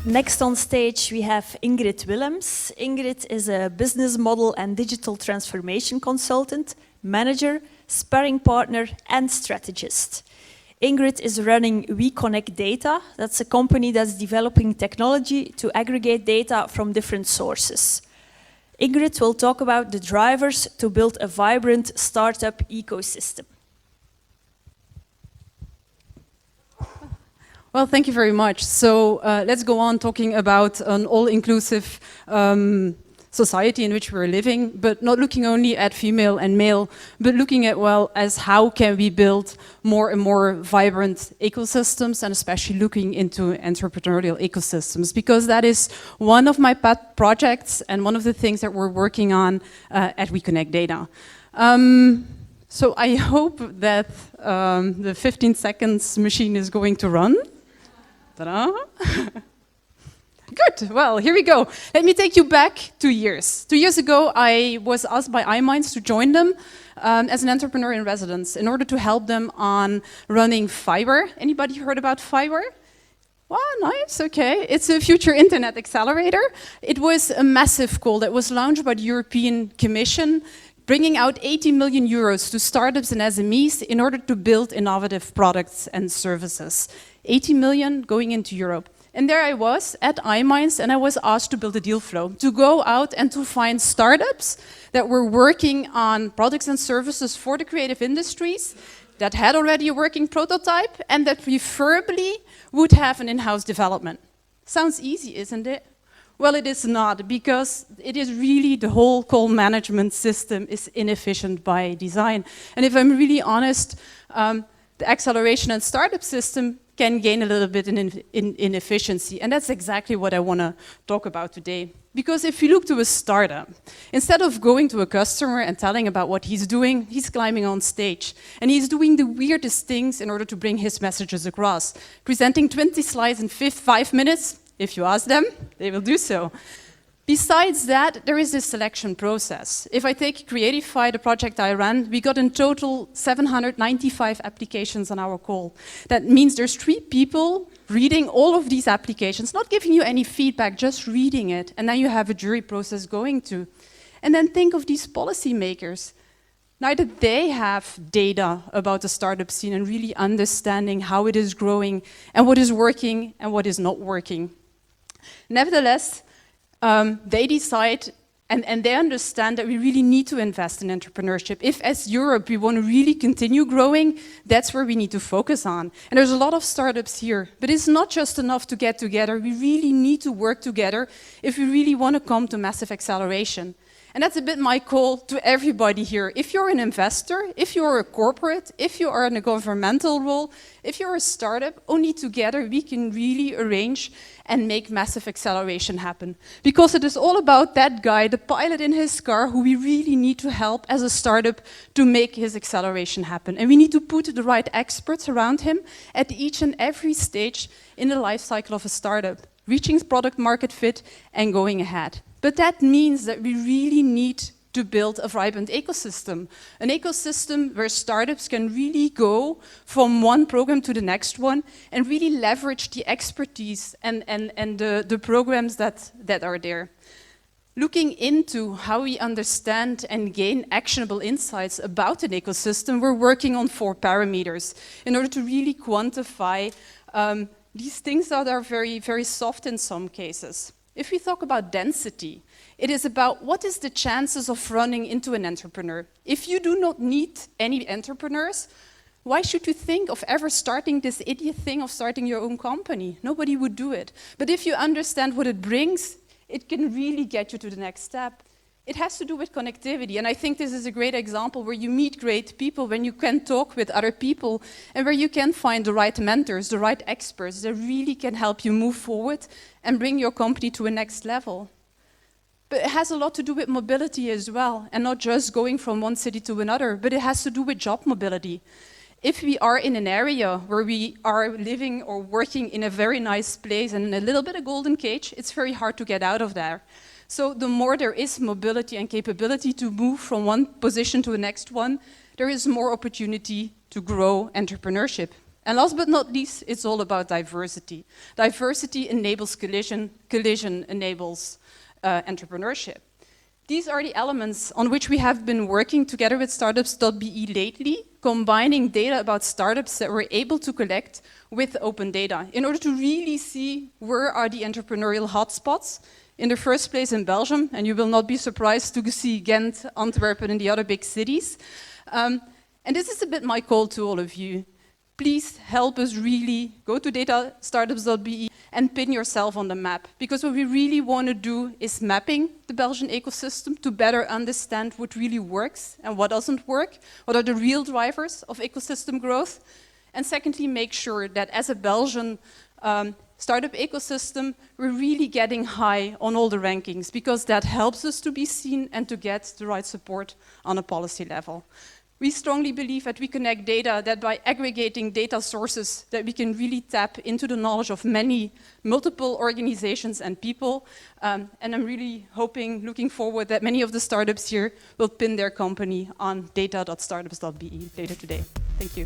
Next on stage, we have Ingrid Willems. Ingrid is a business model and digital transformation consultant, manager, sparring partner, and strategist. Ingrid is running We Connect Data. That's a company that's developing technology to aggregate data from different sources. Ingrid will talk about the drivers to build a vibrant startup ecosystem. Well, thank you very much. So let's go on talking about an all-inclusive society in which we're living, but not looking only at female and male, but looking at, well, as how can we build more and more vibrant ecosystems, and especially looking into entrepreneurial ecosystems, because that is one of my pet projects and one of the things that we're working on at We Connect Data. So I hope that the 15 seconds machine is going to run. Ta-da! Good, well, here we go. Let me take you back 2 years. 2 years ago, I was asked by IMinds to join them as an entrepreneur in residence in order to help them on running fiber. Anybody heard about fiber? Wow, nice, okay. It's a future internet accelerator. It was a massive call that was launched by the European Commission, bringing out 80 million euros to startups and SMEs in order to build innovative products and services. 80 million going into Europe. And there I was at IMinds, and I was asked to build a deal flow, to go out and to find startups that were working on products and services for the creative industries, that had already a working prototype, and that preferably would have an in-house development. Sounds easy, isn't it? Well, it is not, because it is really the whole call management system is inefficient by design. And if I'm really honest, the acceleration and startup system can gain a little bit in efficiency. And that's exactly what I want to talk about today. Because if you look to a startup, instead of going to a customer and telling about what he's doing, he's climbing on stage. And he's doing the weirdest things in order to bring his messages across. Presenting 20 slides in 5 minutes. If you ask them, they will do so. Besides that, there is this selection process. If I take Creatify, the project I ran, we got in total 795 applications on our call. That means there's 3 people reading all of these applications, not giving you any feedback, just reading it, and then you have a jury process going to. And then think of these policymakers. Neither they have data about the startup scene and really understanding how it is growing and what is working and what is not working. Nevertheless, they decide and they understand that we really need to invest in entrepreneurship. If as Europe we want to really continue growing, that's where we need to focus on. And there's a lot of startups here, but it's not just enough to get together. We really need to work together if we really want to come to massive acceleration. And that's a bit my call to everybody here. If you're an investor, if you're a corporate, if you are in a governmental role, if you're a startup, only together we can really arrange and make massive acceleration happen. Because it is all about that guy, the pilot in his car, who we really need to help as a startup to make his acceleration happen. And we need to put the right experts around him at each and every stage in the life cycle of a startup, reaching product market fit and going ahead. But that means that we really need to build a vibrant ecosystem. An ecosystem where startups can really go from one program to the next one and really leverage the expertise and the programs that are there. Looking into how we understand and gain actionable insights about an ecosystem, we're working on 4 parameters in order to really quantify these things that are very, very soft in some cases. If we talk about density, it is about what is the chances of running into an entrepreneur. If you do not need any entrepreneurs, why should you think of ever starting this idiot thing of starting your own company? Nobody would do it. But if you understand what it brings, it can really get you to the next step. It has to do with connectivity, and I think this is a great example where you meet great people, when you can talk with other people, and where you can find the right mentors, the right experts that really can help you move forward and bring your company to a next level. But it has a lot to do with mobility as well, and not just going from one city to another, but it has to do with job mobility. if we are in an area where we are living or working in a very nice place and in a little bit of golden cage, it's very hard to get out of there. So the more there is mobility and capability to move from one position to the next one, there is more opportunity to grow entrepreneurship. And last but not least, it's all about diversity. Diversity enables collision, collision enables entrepreneurship. These are the elements on which we have been working together with startups.be lately, combining data about startups that we're able to collect with open data in order to really see where are the entrepreneurial hotspots. In the first place in Belgium, and you will not be surprised to see Ghent, Antwerp, and the other big cities. And this is a bit my call to all of you. Please help us really go to datastartups.be and pin yourself on the map. Because what we really want to do is mapping the Belgian ecosystem to better understand what really works and what doesn't work, what are the real drivers of ecosystem growth. And secondly, make sure that as a Belgian startup ecosystem, we're really getting high on all the rankings because that helps us to be seen and to get the right support on a policy level. We strongly believe that we connect data, that by aggregating data sources, that we can really tap into the knowledge of multiple organizations and people. And I'm really looking forward that many of the startups here will pin their company on data.startups.be later today. Thank you.